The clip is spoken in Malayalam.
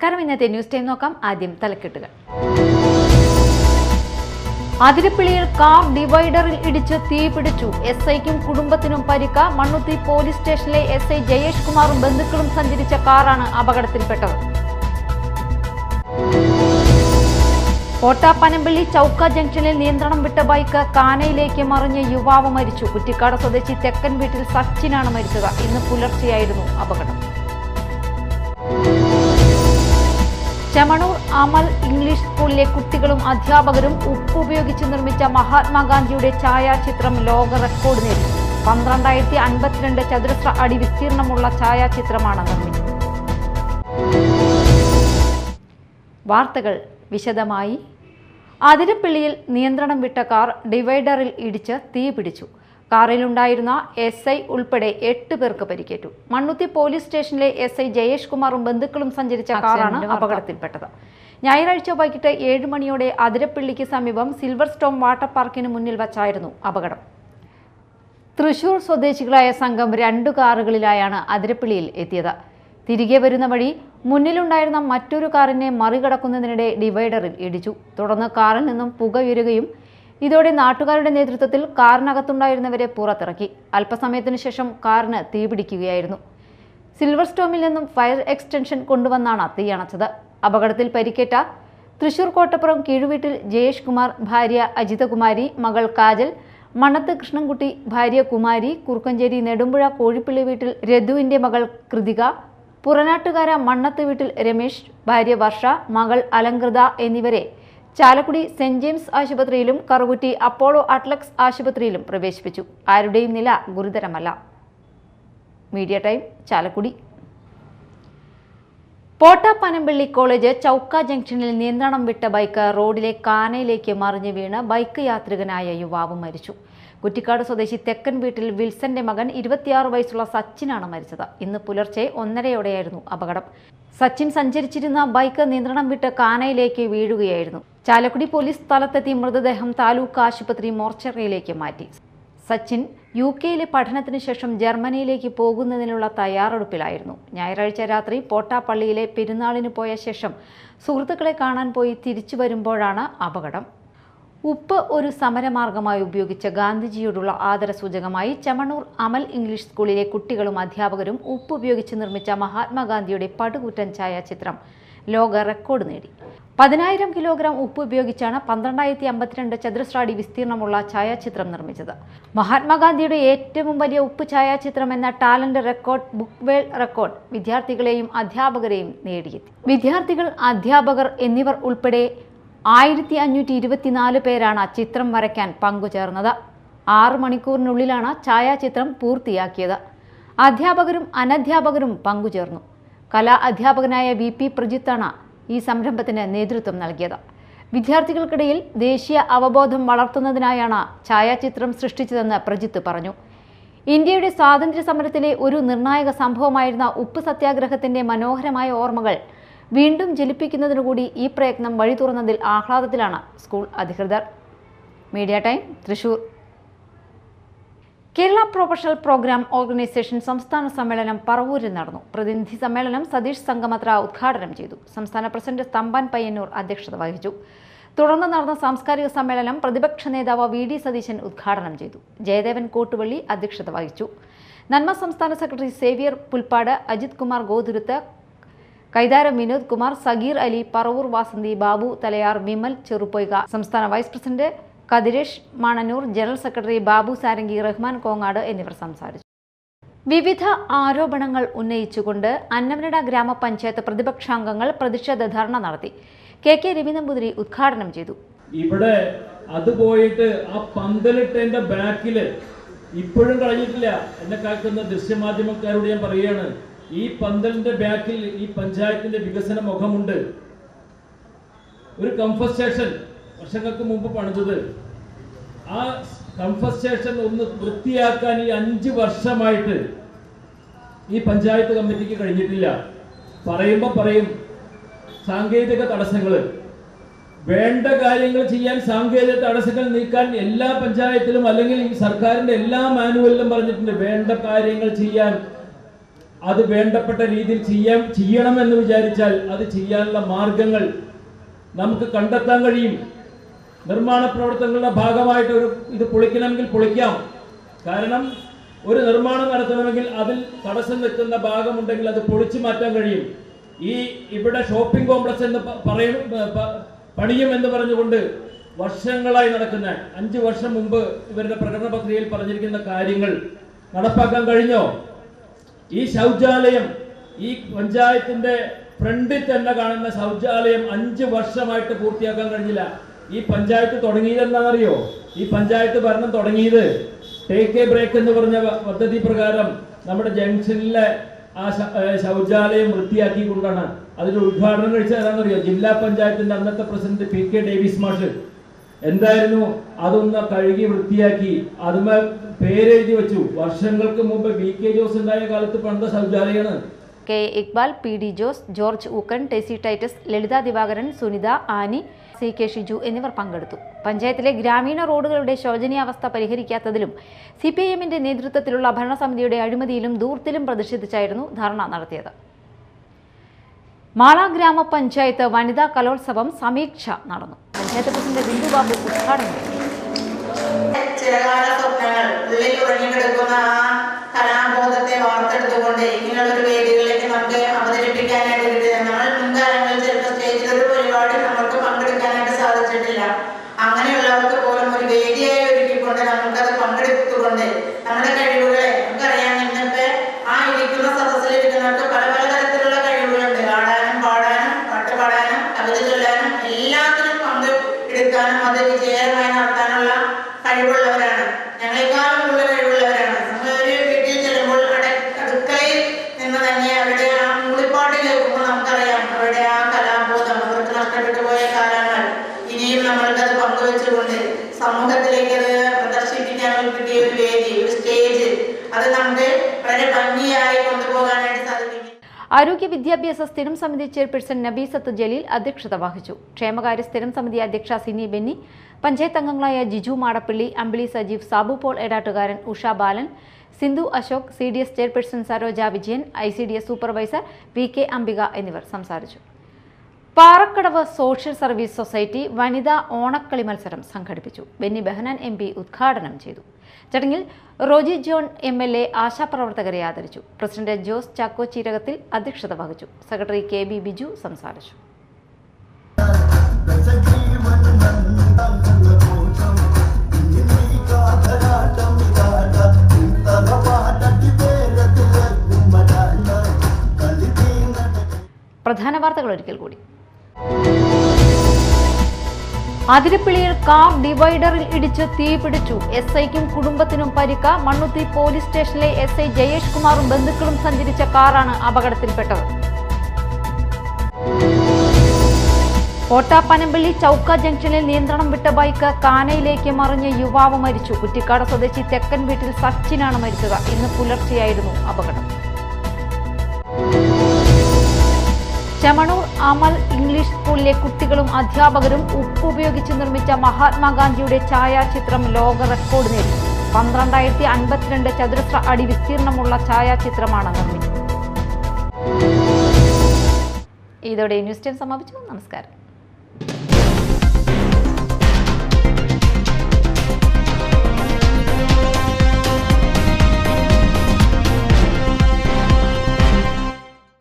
നമസ്കാരം. ഇന്നത്തെ ന്യൂസ് ടൈം നോക്കാം. ആദ്യം തലക്കെട്ടുകൾ. അതിരപ്പിള്ളിയിൽ കാർ ഡിവൈഡറിൽ ഇടിച്ച് തീപിടിച്ചു. എസ്ഐക്കും കുടുംബത്തിനും പരിക്ക്. മണ്ണുത്തി പോലീസ് സ്റ്റേഷനിലെ എസ്ഐ ജയേഷ് കുമാറും ബന്ധുക്കളും സഞ്ചരിച്ച കാറാണ് അപകടത്തിൽപ്പെട്ടത്. കോട്ടാപ്പനമ്പള്ളി ചൌക്ക ജംഗ്ഷനിൽ നിയന്ത്രണം വിട്ട ബൈക്ക് കാനയിലേക്ക് മറിഞ്ഞ് യുവാവ് മരിച്ചു. കുറ്റിക്കാട് സ്വദേശി തെക്കൻ വീട്ടിൽ സച്ചിനാണ് മരിച്ചത്. ഇന്ന് പുലർച്ചെയായിരുന്നു അപകടം. ചെമണൂർ അമൽ ഇംഗ്ലീഷ് സ്കൂളിലെ കുട്ടികളും അധ്യാപകരും ഉപ്പ് ഉപയോഗിച്ച് നിർമ്മിച്ച മഹാത്മാഗാന്ധിയുടെ ഛായാചിത്രം ലോക റെക്കോർഡ് നേടി. 12,052 ചതുരശ്ര അടി വിസ്തീർണമുള്ള ഛായാചിത്രമാണ് നിർമ്മിച്ചത്. വാർത്തകൾ വിശദമായി. അതിരപ്പിള്ളിയിൽ നിയന്ത്രണം വിട്ട കാർ ഡിവൈഡറിൽ ഇടിച്ച് തീപിടിച്ചു. കാറിലുണ്ടായിരുന്ന SI ഉൾപ്പെടെ 8 പേർക്ക് പരിക്കേറ്റു. മണ്ണുത്തി പോലീസ് സ്റ്റേഷനിലെ SI ജയേഷ് കുമാറും ബന്ധുക്കളും സഞ്ചരിച്ച കാറാണ് അപകടത്തിൽപ്പെട്ടത്. ഞായറാഴ്ച വൈകിട്ട് 7 മണിയോടെ അതിരപ്പിള്ളിക്ക് സമീപം സിൽവർ സ്റ്റോം വാട്ടർ പാർക്കിന് മുന്നിൽ വച്ചായിരുന്നു അപകടം. തൃശൂർ സ്വദേശികളായ സംഘം 2 കാറുകളിലായാണ് അതിരപ്പിള്ളിയിൽ എത്തിയത്. തിരികെ വരുന്ന വഴി മുന്നിലുണ്ടായിരുന്ന മറ്റൊരു കാറിനെ മറികടക്കുന്നതിനിടെ ഡിവൈഡറിൽ ഇടിച്ചു. തുടർന്ന് കാറിൽ നിന്നും പുക ഉയരുകയും ഇതോടെ നാട്ടുകാരുടെ നേതൃത്വത്തിൽ കാറിനകത്തുണ്ടായിരുന്നവരെ പുറത്തിറക്കി. അല്പസമയത്തിനു ശേഷം കാറിന് തീപിടിക്കുകയായിരുന്നു. സിൽവർ സ്റ്റോമിൽ നിന്നും ഫയർ എക്സ്റ്റൻഷൻ കൊണ്ടുവന്നാണ് തീയണച്ചത്. അപകടത്തിൽ പരിക്കേറ്റ തൃശൂർ കോട്ടപ്പുറം കീഴുവീട്ടിൽ ജയേഷ് കുമാർ, ഭാര്യ അജിതകുമാരി, മകൾ കാജൽ, മണ്ണത്ത് കൃഷ്ണൻകുട്ടി, ഭാര്യ കുമാരി, കുറുക്കഞ്ചേരി നെടുമ്പുഴ കോഴിപ്പള്ളി വീട്ടിൽ രഘുവിന്റെ മകൾ കൃതിക, പുറനാട്ടുകാര മണ്ണത്ത് വീട്ടിൽ രമേശ്, ഭാര്യ വർഷ, മകൾ അലങ്കൃത എന്നിവരെ ചാലക്കുടി സെന്റ് ജെയിംസ് ആശുപത്രിയിലും കറുകുറ്റി അപ്പോളോ അറ്റ്ലക്സ് ആശുപത്രിയിലും പ്രവേശിപ്പിച്ചു. ആരുടെയും നില ഗുരുതരമല്ല. Media time, Chalakudy. Kottappanampally college Chowka ജംഗ്ഷനിൽ നിയന്ത്രണം വിട്ട ബൈക്ക് റോഡിലെ കാനയിലേക്ക് മറിഞ്ഞു വീണ് ബൈക്ക് യാത്രികനായ യുവാവ് മരിച്ചു. കുറ്റിക്കാട് സ്വദേശി തെക്കൻ വീട്ടിൽ വിൽസന്റെ മകൻ 26 വയസ്സുള്ള സച്ചിനാണ് മരിച്ചത്. ഇന്ന് പുലർച്ചെ 1:30യോടെയായിരുന്നു അപകടം. സച്ചിൻ സഞ്ചരിച്ചിരുന്ന ബൈക്ക് നിയന്ത്രണം വിട്ട് കാനയിലേക്ക് വീഴുകയായിരുന്നു. ചാലക്കുടി പോലീസ് സ്ഥലത്തെത്തി മൃതദേഹം താലൂക്ക് ആശുപത്രി മോർച്ചറിയിലേക്ക് മാറ്റി. സച്ചിൻ UK പഠനത്തിന് ശേഷം ജർമ്മനിയിലേക്ക് പോകുന്നതിനുള്ള തയ്യാറെടുപ്പിലായിരുന്നു. ഞായറാഴ്ച രാത്രി പോട്ടാപ്പള്ളിയിലെ പെരുന്നാളിന് പോയ ശേഷം സുഹൃത്തുക്കളെ കാണാൻ പോയി തിരിച്ചു വരുമ്പോഴാണ് അപകടം. ഉപ്പ് ഒരു സമരമാർഗമായി ഉപയോഗിച്ച ഗാന്ധിജിയോടുള്ള ആദരസൂചകമായി ചെമണൂർ അമൽ ഇംഗ്ലീഷ് സ്കൂളിലെ കുട്ടികളും അധ്യാപകരും ഉപ്പ് ഉപയോഗിച്ച് നിർമ്മിച്ച മഹാത്മാഗാന്ധിയുടെ പടുകൂറ്റൻ ഛായാചിത്രം ലോക റെക്കോർഡ് നേടി. 10,000 കിലോഗ്രാം ഉപ്പ് ഉപയോഗിച്ചാണ് 12,052 ചതുരശ്ര അടി വിസ്തീർണമുള്ള ഛായാചിത്രം നിർമ്മിച്ചത്. മഹാത്മാഗാന്ധിയുടെ ഏറ്റവും വലിയ ഉപ്പ് ഛായാചിത്രം എന്ന talent record book world record വിദ്യാർത്ഥികളെയും അധ്യാപകരെയും നേടിയെത്തി. വിദ്യാർത്ഥികൾ, അധ്യാപകർ എന്നിവർ ഉൾപ്പെടെ 1524 പേരാണ് ചിത്രം വരയ്ക്കാൻ പങ്കുചേർന്നത്. 6 മണിക്കൂറിനുള്ളിലാണ് ഛായാചിത്രം പൂർത്തിയാക്കിയത്. അധ്യാപകരും അനധ്യാപകരും പങ്കുചേർന്നു. കലാ അധ്യാപകനായ VP പ്രജിത്താണ് ഈ സംരംഭത്തിന് നേതൃത്വം നൽകിയത്. വിദ്യാർത്ഥികൾക്കിടയിൽ ദേശീയ അവബോധം വളർത്തുന്നതിനായാണ് ഛായാചിത്രം സൃഷ്ടിച്ചതെന്ന് പ്രജിത്ത് പറഞ്ഞു. ഇന്ത്യയുടെ സ്വാതന്ത്ര്യ സമരത്തിലെ ഒരു നിർണായക സംഭവമായിരുന്ന ഉപ്പ് സത്യാഗ്രഹത്തിന്റെ മനോഹരമായ ഓർമ്മകൾ വീണ്ടും ജലിപ്പിക്കുന്നതിനുകൂടി ഈ പ്രയത്നം വഴി തുറന്നതിൽ ആഹ്ലാദത്തിലാണ് സ്കൂൾ അധികൃതർ. Media time, Thrissur. Kerala professional programme organisation സംസ്ഥാന സമ്മേളനം പറവൂരിൽ നടന്നു. പ്രതിനിധി സമ്മേളനം സതീഷ് സംഗമത്ര ഉദ്ഘാടനം ചെയ്തു. സംസ്ഥാന പ്രസിഡന്റ് തമ്പാൻ പയ്യന്നൂർ അധ്യക്ഷത വഹിച്ചു. തുടർന്ന് നടന്ന സാംസ്കാരിക സമ്മേളനം പ്രതിപക്ഷ നേതാവ് VD സതീശൻ ഉദ്ഘാടനം ചെയ്തു. ജയദേവൻ കോട്ടുവള്ളി അധ്യക്ഷത വഹിച്ചു. നന്മ സംസ്ഥാന സെക്രട്ടറി സേവ്യർ പുൽപ്പാട്, അജിത് കുമാർ ഗോതുരുത്ത്, കൈതാരം വിനോദ് കുമാർ, സഗീർ അലി, പറവൂർ വാസന്തി, ബാബു തലയാർ, വിമൽ ചെറുപ്പൊയ്ക, സംസ്ഥാന vice president Kathiresh Mananoor, general secretary Babu Sarangi, Rahman Kongad എന്നിവർ സംസാരിച്ചു. വിവിധ ആരോപണങ്ങൾ ഉന്നയിച്ചുകൊണ്ട് അന്നമനട ഗ്രാമപഞ്ചായത്ത് പ്രതിപക്ഷാംഗങ്ങൾ പ്രതിഷേധ ധർണ നടത്തി. KK രവി നമ്പൂതിരി ഉദ്ഘാടനം ചെയ്തു. ഇവിടെ അത് പോയിട്ട് ആ പന്തലിട്ടതിന്റെ ബാക്കില് ഇപ്പോഴും കളഞ്ഞിട്ടില്ല. എന്നെ കേൾക്കുന്ന ദൃശ്യമാധ്യമക്കാരോട് ഞാൻ പറയുകയാണ്, ഈ പന്തലിന്റെ ബാക്കിൽ ഈ പഞ്ചായത്തിന്റെ വികസന മുഖമുണ്ട്. ഒരു കംഫർട്ട് സ്റ്റേഷൻ വർഷങ്ങൾക്ക് മുമ്പ് പണിതത്. ആ കംഫർട്ട് സ്റ്റേഷൻ ഒന്ന് വൃത്തിയാക്കാൻ ഈ 5 വർഷമായിട്ട് ഈ പഞ്ചായത്ത് കമ്മിറ്റിക്ക് കഴിഞ്ഞിട്ടില്ല. പറയുമ്പോൾ പറയും സാങ്കേതിക തടസ്സങ്ങൾ. വേണ്ട കാര്യങ്ങൾ ചെയ്യാൻ സാങ്കേതിക തടസ്സങ്ങൾ നീക്കാൻ എല്ലാ പഞ്ചായത്തിലും അല്ലെങ്കിൽ ഈ സർക്കാരിന്റെ എല്ലാ മാനുവലിലും പറഞ്ഞിട്ടുണ്ട്. വേണ്ട കാര്യങ്ങൾ ചെയ്യാൻ അത് വേണ്ടപ്പെട്ട രീതിയിൽ ചെയ്യണമെന്ന് വിചാരിച്ചാൽ അത് ചെയ്യാനുള്ള മാർഗങ്ങൾ നമുക്ക് കണ്ടെത്താൻ കഴിയും. നിർമ്മാണ പ്രവർത്തനങ്ങളുടെ ഭാഗമായിട്ട് ഇത് പൊളിക്കണമെങ്കിൽ പൊളിക്കാം. കാരണം ഒരു നിർമ്മാണം നടത്തണമെങ്കിൽ അതിൽ തടസ്സം നിൽക്കുന്ന ഭാഗമുണ്ടെങ്കിൽ അത് പൊളിച്ചു മാറ്റാൻ കഴിയും. ഇവിടെ ഷോപ്പിംഗ് കോംപ്ലക്സ് എന്ന് പണിയുമെന്ന് പറഞ്ഞുകൊണ്ട് വർഷങ്ങളായി നടക്കുന്ന 5 വർഷം മുമ്പ് ഇവരുടെ പ്രകടന പത്രികയിൽ പറഞ്ഞിരിക്കുന്ന കാര്യങ്ങൾ നടപ്പാക്കാൻ കഴിഞ്ഞോ? ഈ ശൗചാലയം ഈ പഞ്ചായത്തിന്റെ ഫ്രണ്ടിൽ തന്നെ കാണുന്ന ശൗചാലയം 5 വർഷമായിട്ട് പൂർത്തിയാക്കാൻ കഴിഞ്ഞില്ല. ഈ പഞ്ചായത്ത് തുടങ്ങിയത് എന്താണെന്നറിയോ? ഈ പഞ്ചായത്ത് ഭരണം തുടങ്ങിയത് ടേക്ക് എ ബ്രേക്ക് എന്ന് പറഞ്ഞ പദ്ധതി പ്രകാരം നമ്മുടെ ജംഗ്ഷനിലെ ആ ശൗചാലയം വൃത്തിയാക്കിക്കൊണ്ടാണ്. അതിന്റെ ഉദ്ഘാടനം കഴിച്ച ഏതാണെന്നറിയോ? ജില്ലാ പഞ്ചായത്തിന്റെ അന്നത്തെ പ്രസിഡന്റ് PK ഡേവിസ് മാഷ്. എന്തായിരുന്നു? അതൊന്ന് കഴുകി വൃത്തിയാക്കി അതുമേ പേരെഴുതി വെച്ചു. വർഷങ്ങൾക്ക് മുമ്പ് VK ജോസ് ഉണ്ടായ കാലത്ത് പണിത ശൗചാലയാണ്. K. Iqbal, PD Jose, George Ookken, Tessy Titus, Lalitha Divakaran, Sunitha, Annie, CK Shiju എന്നിവർ പങ്കെടുത്തു. പഞ്ചായത്തിലെ ഗ്രാമീണ റോഡുകളുടെ ശോചനീയാവസ്ഥ പരിഹരിക്കാത്തതിലും CPIM-ന്റെ നേതൃത്വത്തിലുള്ള ഭരണസമിതിയുടെ അഴിമതിയിലും ധൂർത്തിലും പ്രതിഷേധിച്ചായിരുന്നു ധർണ നടത്തിയത്. മാള ഗ്രാമപഞ്ചായത്ത് വനിതാ കലോത്സവം സമീക്ഷ നടന്നു. പഞ്ചായത്ത് പ്രസിഡന്റ് ബിന്ദു ബാബു ഉദ്ഘാടനം ചെയ്തു. ചിരകാല സ്വപ്നങ്ങൾ ഉള്ളിൽ ഉറങ്ങിക്കിടക്കുന്ന ആ കലാബോധത്തെ വാർത്തെടുത്തുകൊണ്ട് ഇങ്ങനെയുള്ളൊരു വേദികളിലേക്ക് നമുക്ക് അവതരിപ്പിക്കാനായിട്ട് കിട്ടിയത്. നമ്മൾ മുൻകാലങ്ങളിൽ ചിലപ്പോൾ സ്റ്റേജിലൊരു പരിപാടി നമുക്ക് പങ്കെടുക്കാനായിട്ട് സാധിച്ചിട്ടില്ല. അങ്ങനെയുള്ളവർക്ക് പോലും ഒരു വേദിയായി ഒരുക്കിക്കൊണ്ട് നമുക്കത് പങ്കെടുത്തുകൊണ്ട് നമ്മുടെ കഴിവുകളെ നമുക്കറിയാം. ഇന്നിപ്പോ ആ ഇരിക്കുന്ന സദസ്സിലിരിക്കുന്നവർക്ക് പല തരത്തിലുള്ള കഴിവുകളുണ്ട്. ആടാനും പാടാനും പാട്ട് പാടാനും കവിത ചൊല്ലാനും എല്ലാത്തിനും പങ്കെടുക്കാനും അത് വിജയകരമായി നടത്താനുള്ള കഴിവുള്ളവരാണ്. ഞങ്ങളെക്കാളും കൂടുതൽ കഴിവുള്ളവരാണ്. നമ്മളൊരു വീട്ടിൽ ചെല്ലുമ്പോൾ അടുക്കളയിൽ നിന്ന് തന്നെ അവരുടെ ആ മൂളിപ്പാട്ട് കേൾക്കുമ്പോൾ നമുക്കറിയാം അവരുടെ ആ കലാബോധം അവർക്ക് നഷ്ടപ്പെട്ടു പോയ കാലങ്ങൾ ഇനിയും നമ്മൾക്കത് പങ്കുവെച്ചുകൊണ്ട് സമൂഹത്തിലേക്ക് അത് പ്രദർശിപ്പിക്കാൻ കിട്ടിയ ഒരു വേദി, ഒരു സ്റ്റേജ്, അത് നമുക്ക് വളരെ ഭംഗിയായി കൊണ്ടുപോകാനായിട്ട് സാധിക്കും. ആരോഗ്യ വിദ്യാഭ്യാസ സ്ഥിരം സമിതി ചെയർപേഴ്സൺ നബീസത്ത് ജലീൽ അധ്യക്ഷത വഹിച്ചു. ക്ഷേമകാര്യ സ്ഥിരം സമിതി അധ്യക്ഷ സിനി ബെന്നി, പഞ്ചായത്ത് അംഗങ്ങളായ Jiju Madappally, Ambili Sajeev, Sabu Paul Edattukaran, Usha Balan, Sindhu Ashok, CDS chairperson Saroja Vijayan, ICDS supervisor VK Ambika എന്നിവർ സംസാരിച്ചു. പാറക്കടവ് സോഷ്യൽ സർവീസ് സൊസൈറ്റി വനിതാ ഓണക്കളി മത്സരം സംഘടിപ്പിച്ചു. ബെന്നി ബെഹനാൻ MP ഉദ്ഘാടനം ചെയ്തു. ചടങ്ങിൽ റോജി ജോൺ MLA ആശാപ്രവർത്തകരെ ആദരിച്ചു. പ്രസിഡന്റ് ജോസ് ചാക്കോ ചീരകത്തിൽ അധ്യക്ഷത വഹിച്ചു. സെക്രട്ടറി KB ബിജു സംസാരിച്ചു. പ്രധാന വാർത്തകൾ ഒരിക്കൽ കൂടി. അതിരപ്പിള്ളിയിൽ കാർ ഡിവൈഡറിൽ ഇടിച്ച് തീപിടിച്ചു. SIക്കും കുടുംബത്തിനും പരിക്ക്. മണ്ണുത്തി പോലീസ് സ്റ്റേഷനിലെ SI ജയേഷ് കുമാറും ബന്ധുക്കളും സഞ്ചരിച്ച കാറാണ് അപകടത്തിൽപ്പെട്ടത്. കോട്ടാപ്പനമ്പള്ളി ചൌക്ക ജംഗ്ഷനിൽ നിയന്ത്രണം വിട്ട ബൈക്ക് കാനയിലേക്ക് മറിഞ്ഞ് യുവാവ് മരിച്ചു. കുറ്റിക്കാട് സ്വദേശി തെക്കൻ വീട്ടിൽ സച്ചിനാണ് മരിച്ചത്. ഇന്ന് പുലർച്ചെയായിരുന്നു അപകടം. ചെമണൂർ അമൽ ഇംഗ്ലീഷ് സ്കൂളിലെ കുട്ടികളും അധ്യാപകരും ഉപ്പ് ഉപയോഗിച്ച് നിർമ്മിച്ച മഹാത്മാഗാന്ധിയുടെ ഛായാചിത്രം ലോക റെക്കോർഡ് നേടി. 12,052 ചതുരശ്ര അടി വിസ്തീർണമുള്ള ഛായാചിത്രമാണ് നിർമ്മിച്ചത്. ഇതോടെ ന്യൂസ് ടൈം സമാപിച്ചു. നമസ്കാരം.